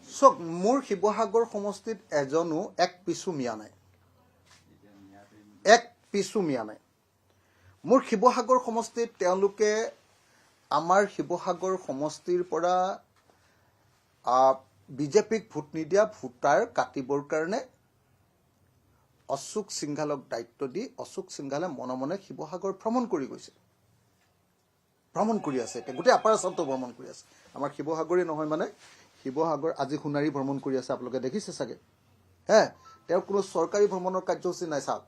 চক মোৰ শিৱসাগৰ সমষ্টিত এজনো এক পিছু মিয়া নাই, এক পিছু মিয়া নাই। মোৰ শিৱসাগৰ সমষ্টিত তেওঁলোকে আমাৰ শিৱসাগৰ সমষ্টিৰ পৰা বিজেপিক ভোট নিদিয়া ভোটাৰ কাটিবৰ কাৰণে অশোক সিংঘালক দায়িত্ব দি অশোক সিংঘালে মনে মনে শিৱসাগৰ ভ্ৰমণ কৰি গৈছে, ভ্ৰমণ কৰি আছে। এতিয়া গোটেই আপাৰ আছামটো ভ্ৰমণ কৰি আছে। আমাৰ শিৱসাগৰেই নহয়, মানে শিৱসাগৰ আজি সোণাৰী ভ্ৰমণ কৰি আছে, আপোনালোকে দেখিছে চাগে। তেওঁৰ কোনো চৰকাৰী ভ্ৰমণৰ কাৰ্যসূচী নাই। চাওক,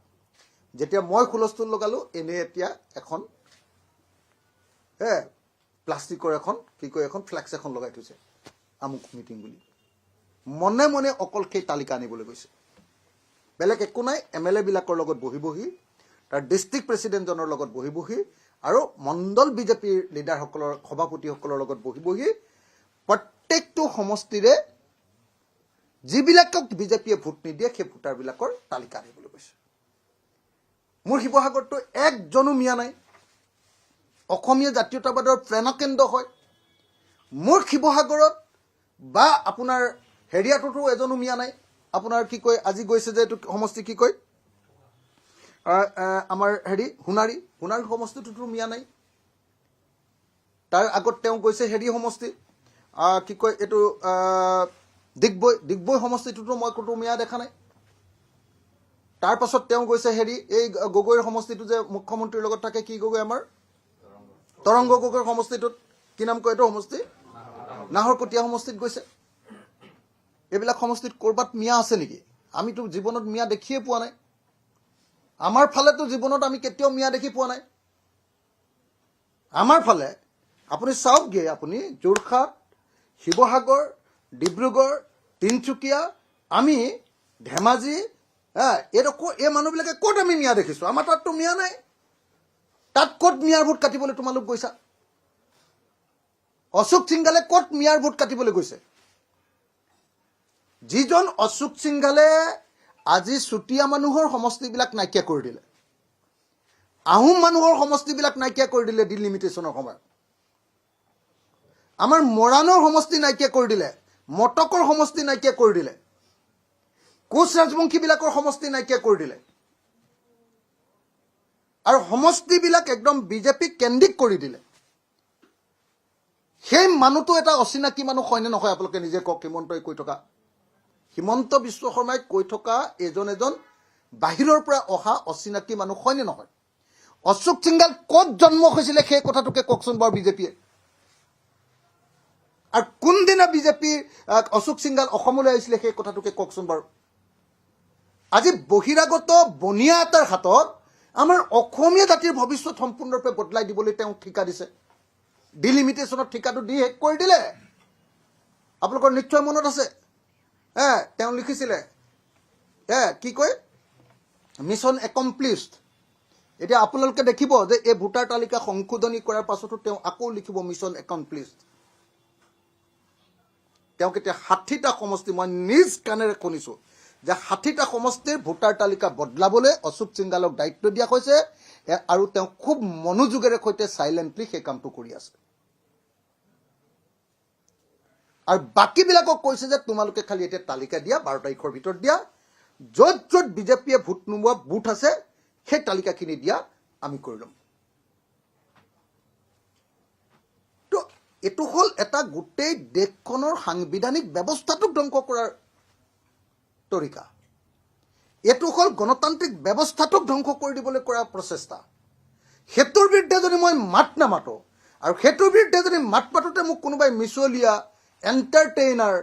যেতিয়া মই হুলস্থুল লগালো, এনেই এতিয়া এখন প্লাষ্টিকৰ এখন এখন ফ্লেক্স এখন লগাই থৈছে, আমুক মিটিং বুলি। মনে মনে অকল সেই তালিকা আনিবলৈ গৈছে, বেলেগ একো নাই। MLA বিলাকৰ লগত বহি তাৰ ডিষ্ট্ৰিক্ট প্ৰেচিডেণ্টজনৰ লগত বহি আৰু মণ্ডল বিজেপিৰ লিডাৰসকলৰ সভাপতিসকলৰ লগত বহি প্ৰত্যেকটো সমষ্টিৰে যিবিলাকক বিজেপিয়ে ভোট নিদিয়ে সেই ভোটাৰবিলাকৰ তালিকা আনিবলৈ গৈছে। মোৰ শিৱসাগৰতো একজনো মিয়া নাই। অসমীয়া জাতীয়তাবাদৰ প্ৰেৰণাকেন্দ্ৰ হয় মোৰ শিৱসাগৰত, বা আপোনাৰ হেৰিয়াটোতো এজনো মিয়া নাই। আপোনাৰ কি কয়, আজি গৈছে যে এইটো সমষ্টি কি কয়, আমাৰ সোণাৰী সমষ্টিটোতো মিয়া নাই। তাৰ আগত তেওঁ গৈছে সমষ্টি কি কয় এইটো ডিগবৈ সমষ্টিটোতো মই কোনো মিয়া দেখা নাই। তাৰ পাছত তেওঁ গৈছে এই গগৈৰ সমষ্টিটো যে মুখ্যমন্ত্ৰীৰ লগত থাকে, কি গগৈ, আমাৰ তৰংগ গগৈৰ সমষ্টিটোত, কি নাম কয় এইটো সমষ্টি, নাহৰকটীয়া সমষ্টিত গৈছে। এইবিলাক সমষ্টিত ক'ৰবাত মিয়া আছে নেকি? আমিতো জীৱনত মিয়া দেখিয়ে পোৱা নাই। আমাৰ ফালেতো জীৱনত আমি কেতিয়াও মিয়া দেখি পোৱা নাই। আমাৰ ফালে আপুনি চাওকগে, আপুনি যোৰহাট, শিৱসাগৰ, ডিব্ৰুগড়, তিনিচুকীয়া, আমি ধেমাজি, এই মানুহবিলাকে ক'ত আমি মিয়া দেখিছোঁ? আমাৰ তাততো মিয়া নাই। তাত ক'ত মিয়াৰ ভোট কাটিবলৈ তোমালোক গৈছা? অশোক সিংঘালে ক'ত মিয়াৰ ভোট কাটিবলৈ গৈছে? যিজন অশোক সিংঘালে আজি চুতীয়া মানুহৰ সমষ্টিবিলাক নাইকিয়া কৰি দিলে, আহোম মানুহৰ সমষ্টিবিলাক নাইকিয়া কৰি দিলে ডিলিমিটেশ্যনৰ সময়ত, আমাৰ মৰাণৰ সমষ্টি নাইকিয়া কৰি দিলে, মটকৰ সমষ্টি নাইকিয়া কৰি দিলে, কোচ ৰাজবংশীবিলাকৰ সমষ্টি নাইকিয়া কৰি দিলে, আৰু সমষ্টিবিলাক একদম বিজেপি কেন্দ্ৰিক কৰি দিলে। সেই মানুহটো এটা অচিনাকি মানুহ হয়নে নহয়? আপোনালোকে নিজে কওক। হিমন্ত বিশ্ব শৰ্মাই কৈ থকা এজন বাহিৰৰ পৰা অহা অচিনাকি মানুহ হয়নে নহয়? অশোক সিংঘাল ক'ত জন্ম হৈছিলে সেই কথাটোকে কওকচোন বাৰু বিজেপিয়ে। আৰু কোনদিনা বিজেপিৰ অশোক সিংঘাল অসমলৈ আহিছিলে সেই কথাটোকে কওকচোন বাৰু। আজি বহিৰাগত বনিয়া এটাৰ হাতত আমাৰ অসমীয়া জাতিৰ ভৱিষ্যত সম্পূৰ্ণৰূপে বদলাই দিবলৈ তেওঁ ঠিকা দিছে। ডিলিমিটেশ্যনত ঠিকাটো দি শেষ কৰি দিলে। আপোনালোকৰ নিশ্চয় মনত আছে, তেওঁ লিখিছিলে কি কয়, মিছন একমপ্লিছড। এতিয়া আপোনালোকে দেখিব যে এই ভোটাৰ তালিকা সংশোধনী কৰাৰ পাছতো তেওঁ আকৌ লিখিব মিছন একমপ্লিছড। তেওঁ কেতিয়া 60টা সমষ্টি, মই নিজ কাণেৰে শুনিছোঁ যে 60টা সমষ্টিৰ ভোটাৰ তালিকা বদলাবলৈ অশোক সিংঘালক দায়িত্ব দিয়া হৈছে, আৰু তেওঁ খুব মনোযোগেৰে সৈতে চাইলেণ্টলি সেই কামটো কৰি আছে। আৰু বাকীবিলাকক কৈছে যে তোমালোকে খালি এতিয়া তালিকা দিয়া, 12 তাৰিখৰ ভিতৰত দিয়া, য'ত য'ত বিজেপিয়ে ভোট নোমোৱা বুথ আছে সেই তালিকাখিনি দিয়া, আমি কৰি ল'ম। তো এইটো হ'ল এটা গোটেই দেশখনৰ সাংবিধানিক ব্যৱস্থাটোক ধ্বংস কৰাৰ তৰিকা। এইটো হ'ল গণতান্ত্ৰিক ব্যৱস্থাটোক ধ্বংস কৰি দিবলৈ কৰা প্ৰচেষ্টা। সেইটোৰ বিৰুদ্ধে যদি মই মাত নামাতো, আৰু সেইটোৰ বিৰুদ্ধে যদি মাত মাতোতে মোক কোনোবাই মিছলীয়া, এণ্টাৰটেইনাৰ,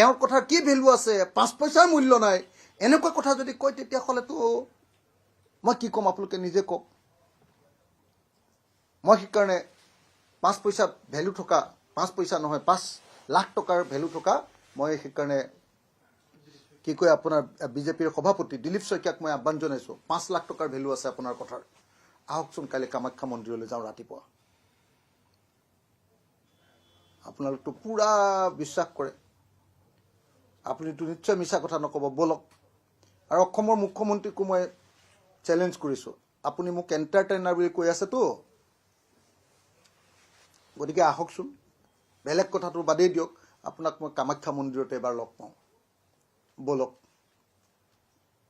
এওঁৰ কথাৰ কি ভেলু আছে, 5 পইচাৰ মূল্য নাই, এনেকুৱা কথা যদি কয়, তেতিয়াহ'লেতো মই কি ক'ম? আপোনালোকে নিজে কওক। মই সেইকাৰণে 5 পইচা ভেলু থকা, 5 পইচা নহয়, 5 লাখ টকাৰ ভেলু থকা, মই সেইকাৰণে কি কয়, আপোনাৰ বিজেপিৰ সভাপতি দিলীপ শইকীয়াক মই আহ্বান জনাইছোঁ, 5 লাখ টকাৰ ভেলু আছে আপোনাৰ কথাৰ, আহকচোন কাইলৈ কামাখ্যা মন্দিৰলৈ যাওঁ ৰাতিপুৱা। আপোনালোকতো পুৰা বিশ্বাস কৰে, আপুনিতো নিশ্চয় মিছা কথা নক'ব, বলক। আৰু অসমৰ মুখ্যমন্ত্ৰীকো মই চেলেঞ্জ কৰিছোঁ, আপুনি মোক এণ্টাৰটেইনাৰ বুলি কৈ আছেতো, গতিকে আহকচোন। বেলেগ কথাটো বাদেই দিয়ক, আপোনাক মই কামাখ্যা মন্দিৰতে এবাৰ লগ পাওঁ বলক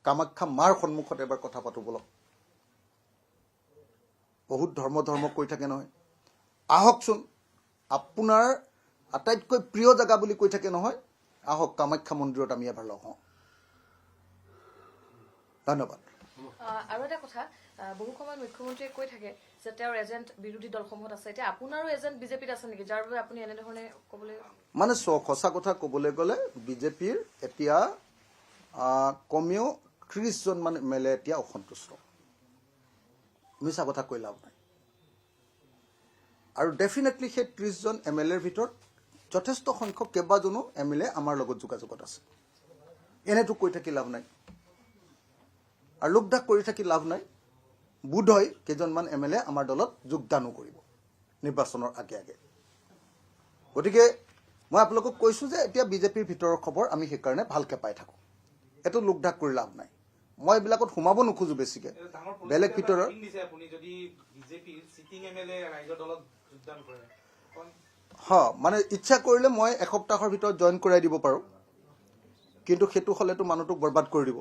কামাখ্যা মাৰ সন্মুখত এবাৰ কথা পাতো বলক বহুত ধৰ্ম কৈ থাকে নহয় আহকচোন আপোনাৰ আটাইতকৈ প্ৰিয় জাগা বুলি কৈ থাকে নহয় আহক কামাখ্যা মন্দিৰত আমি এবাৰ লগ হওঁ ধন্যবাদ আৰু এটা কথা বহু সময়ত মুখ্যমন্ত্ৰীয়ে কৈ থাকে যে তেওঁৰ এজেণ্ট বিৰোধী দলসমূহত আছে এতিয়া আপোনাৰো এজেণ্ট বিজেপিত আছে নেকি যাৰ বাবে আপুনি এনেধৰণে ক'বলৈ মানে সঁচা কথা ক'বলৈ গ'লে বিজেপিৰ এতিয়া কমেও 30 জন মান এমএলএ এতিয়া অসন্তুষ্ট মিছা কথা কৈ লাভ নাই আৰু ডেফিনেটলি সেই 30 জন এমএলএৰ ভিতৰত যথেষ্ট সংখ্যক কেইবাজনো এমএলএ আমাৰ লগত যোগাযোগত আছে এনেতো কৈ থাকি লাভ নাই আৰু লোকধাক কৰি থাকি লাভ নাই বোধ হয় কেইজনমান এমএলএ আমাৰ দলত যোগদানো কৰিব নিৰ্বাচনৰ আগে গতিকে মই আপোনালোকক কৈছো যে এতিয়া বিজেপিৰ ভিতৰৰ খবৰ আমি সেইকাৰণে ভালকে পাই থাকো এটো লোকধাক কৰি লাভ নাই মই এইবিলাকত সোমাব নোখোজো বেছিকে বেলেগ ভিতৰৰ আপুনি যদি বিজেপিৰ সিটিং এমএলএ ৰাইজৰ দলত যোগদান কৰে মানে ইচ্ছা কৰিলে মই এসপ্তাহৰ ভিতৰত জয়েন কৰাই দিব পাৰো কিন্তু সেইটো হলেতো মানুহটোক বৰবাদ কৰি দিব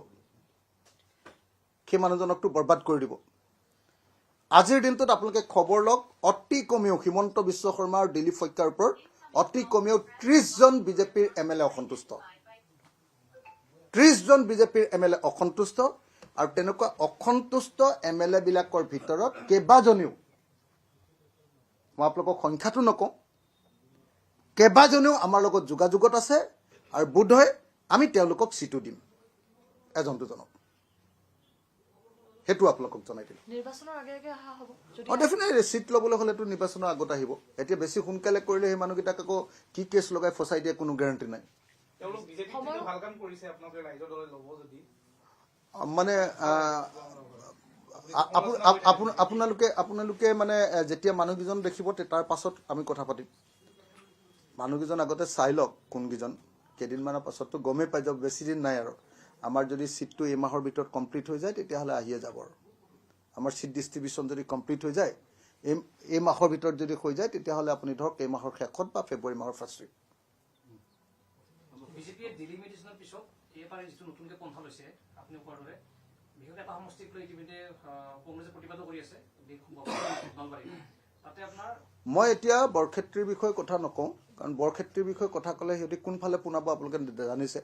সেই মানুহজনকটো বৰবাদ কৰি দিব আজিৰ দিনটোত আপোনালোকে খবৰ লওক অতি কমেও হিমন্ত বিশ্ব শৰ্মা আৰু দিলীপ শইকীয়াৰ ওপৰত অতি কমেও 30 জন বিজেপিৰ এমএলএ অসন্তুষ্ট 30 জন বিজেপিৰ এমএলএ অসন্তুষ্ট আৰু তেনেকুৱা অসন্তুষ্ট এমএলএ বিলাকৰ ভিতৰত কেইবাজনেও মই আপোনালোকক সংখ্যাটো নকওঁ কেইবাজনেও আমাৰ লগত যোগাযোগত আছে আৰু বোধহয় আমি তেওঁলোকক চিটু দিম এজন দুজনক হেতু আপোনালোকক জনাই দিম নিৰ্বাচনৰ আগে আহা হ'ব যদি ডেফিনেটলি চিট ল'বলৈ হ'লেতো নিৰ্বাচনৰ আগত আহিব এতিয়া বেছি সোনকালে কৰিলে সেই মানুহকেইটাক আকৌ কি কেছ লগাই ফচাই দিয়ে কোনো গ্যাৰান্টি নাই তেওঁলোক বিজেপি কিন্তু ভাল কাম কৰিছে আপোনালোকে ৰাইজৰ দলে ল'ব যদি মানে আপোনালোকে মানে যেতিয়া মানুহকেইজন দেখিব তাৰ পাছত আমি কথা পাতিম মানুহকেইজন আগতে চাই লওক কোনকেইজন কেইদিনমানৰ পাছততো গমেই পাই যাব বেছি দিন নাই আৰু আমাৰ যদি সিটটো এই মাহৰ ভিতৰত কমপ্লিট হৈ যায় তেতিয়াহ'লে আহিয়ে যাব আৰু আমাৰ সিট ডিস্ট্ৰিবিউশন যদি কমপ্লিট হৈ যায় এই মাহৰ ভিতৰত যদি হৈ যায় তেতিয়াহ'লে আপুনি ধৰক এই মাহৰ শেষত বা ফেব্ৰুৱাৰী মাহৰ ফাৰ্ষ্ট উইক বিজেপিয়ে ডিলিমিটেশনৰ পিছত এবাৰ যিটো নতুনকৈ পন্থা লৈছে আপুনি কোৱাৰ দৰে বিশেষকৈ এটা সমষ্টিক লৈ ইতিমধ্যে কংগ্ৰেছে প্ৰতিবাদো কৰি আছে তাতে আপোনাৰ মই এতিয়া বৰক্ষেত্ৰীৰ বিষয়ে কথা নকওঁ কাৰণ বৰক্ষেত্ৰীৰ বিষয়ে কথা ক'লে সিহঁতি কোনফালে পোনাব আপোনালোকে জানিছে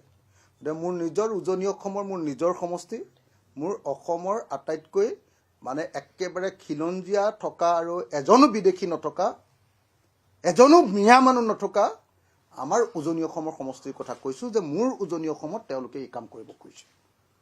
মোৰ নিজৰ উজনি অসমৰ মোৰ নিজৰ সমষ্টি মোৰ অসমৰ আটাইতকৈ মানে একেবাৰে খিলঞ্জীয়া থকা আৰু এজনো বিদেশী নথকা এজনো মিয়া মানুহ নথকা আমাৰ উজনি অসমৰ সমষ্টিৰ কথা কৈছো যে মোৰ উজনি অসমত তেওঁলোকে এই কাম কৰিব খুজিছে